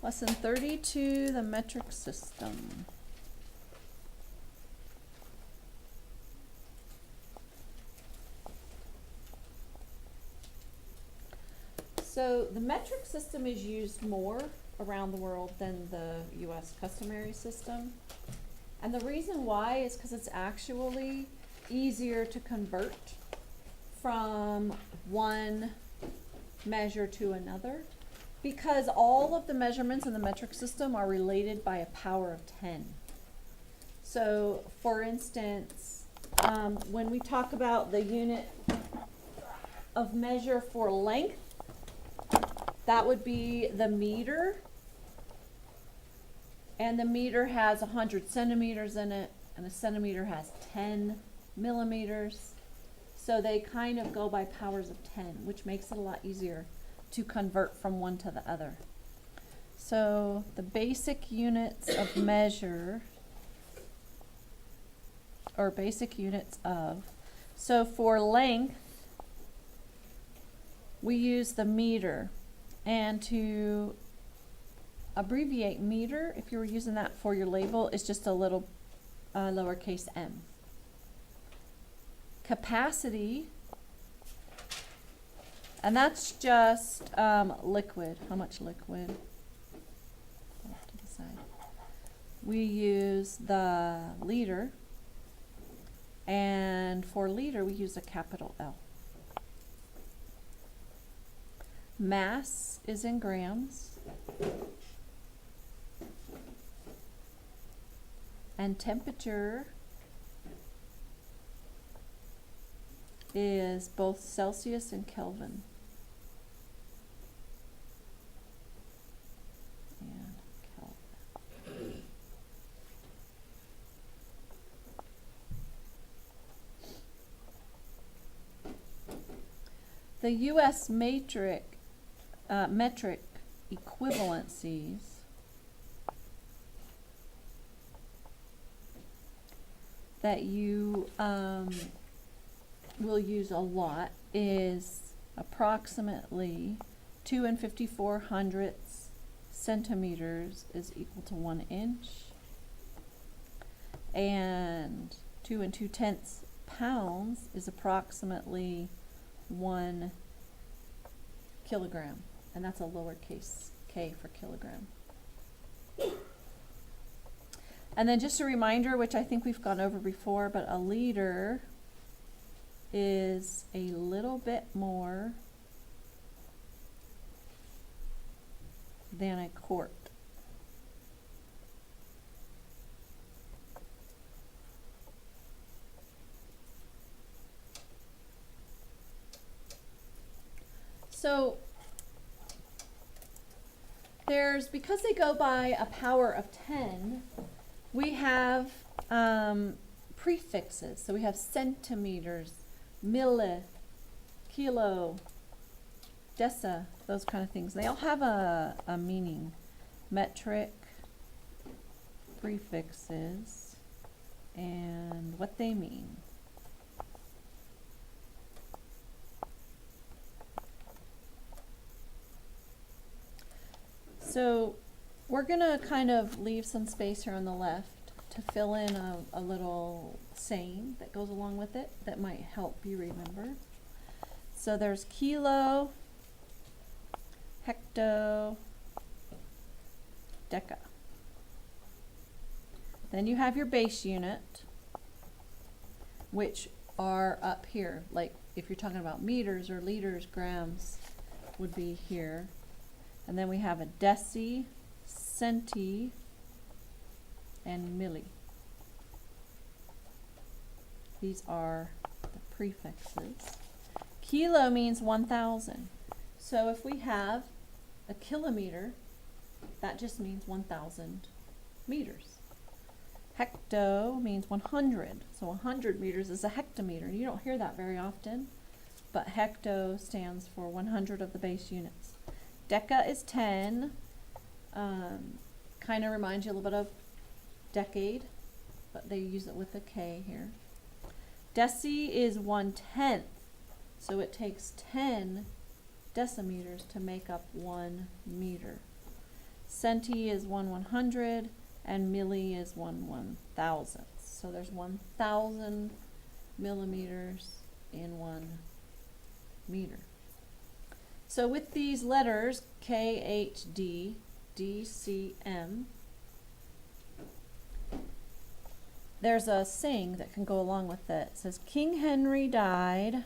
Lesson 32, the metric system. So the metric system is used more around the world than the US customary system. And the reason why is because it's actually easier to convert from one measure to another, because all of the measurements in the metric system are related by a power of 10. So for instance, when we talk about the unit of measure for length, that would be the meter, and the meter has 100 centimeters in it, and a centimeter has 10 millimeters. So they kind of go by powers of 10, which makes it a lot easier to convert from one to the other. So the basic units of measure, or basic units of, so for length, we use the meter. And to abbreviate meter, if you were using that for your label, it's just a little lowercase m. Capacity, and that's just liquid. How much liquid? Off to the side. We use the liter, and for liter we use a capital L. Mass is in grams, and temperature is both Celsius and Kelvin. And Kelvin. The US metric equivalencies that you will use a lot is approximately 2 54 centimeters is equal to 1 inch, and 2 2/10 pounds is approximately 1 kilogram, and that's a lowercase k for kilogram. And then just a reminder, which I think we've gone over before, but a liter is a little bit more than a quart. So because they go by a power of 10, we have prefixes. So we have centimeters, milli, kilo, deci, those kind of things. They all have a meaning. Metric, prefixes, and what they mean. So we're going to kind of leave some space here on the left to fill in a little saying that goes along with it that might help you remember. So there's kilo, hecto, deca. Then you have your base unit, which are up here. Like if you're talking about meters or liters, grams would be here. And then we have a deci, centi, and milli. These are the prefixes. Kilo means 1,000. So if we have a kilometer, that just means 1,000 meters. Hecto means 100. So 100 meters is a hectometer. You don't hear that very often, but hecto stands for 100 of the base units. Deca is 10. Kind of reminds you a little bit of decade, but they use it with a K here. Deci is 1/10. So it takes 10 decimeters to make up 1 meter. centi is 1/100, and milli is 1/1000. So there's 1,000 millimeters in 1 meter. So with these letters, K, H, D, D, C, M, there's a saying that can go along with it. It says, King Henry died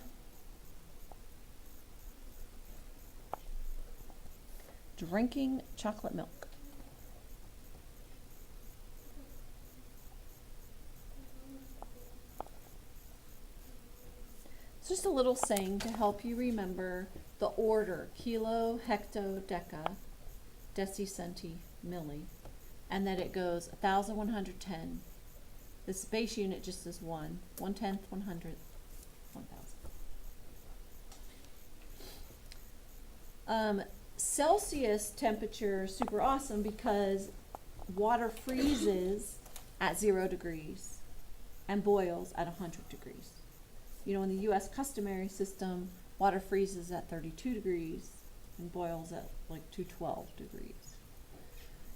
drinking chocolate milk. It's just a little saying to help you remember the order: kilo, hecto, deca, deci, centi, milli, and that it goes 1,000, 110. This base unit just is 1, 1/10, 100th, 1,000. Celsius temperature is super awesome because water freezes at 0 degrees and boils at 100 degrees. You know, in the US customary system, water freezes at 32 degrees and boils at like 212 degrees.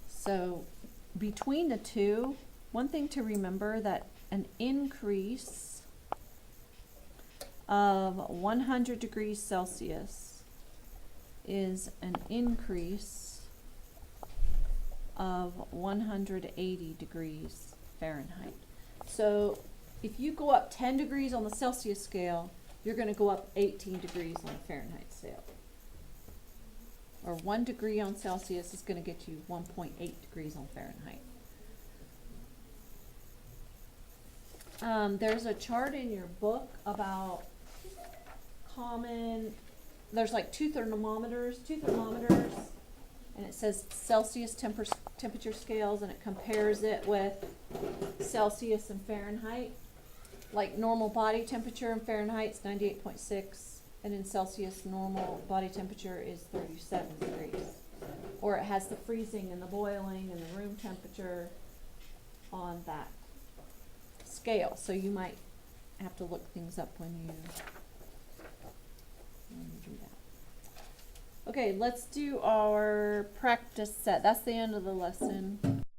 So between the two, one thing to remember, that an increase of 100 degrees Celsius is an increase of 180 degrees Fahrenheit. So if you go up 10 degrees on the Celsius scale, you're going to go up 18 degrees on the Fahrenheit scale. Or 1 degree on Celsius is going to get you 1.8 degrees on Fahrenheit. There's a chart in your book about there's like two thermometers, and it says Celsius temperature scales, and it compares it with Celsius and Fahrenheit. Like normal body temperature in Fahrenheit is 98.6, and in Celsius normal body temperature is 37 degrees. Or it has the freezing and the boiling and the room temperature on that scale. So you might have to look things up when you do that. Okay, let's do our practice set. That's the end of the lesson.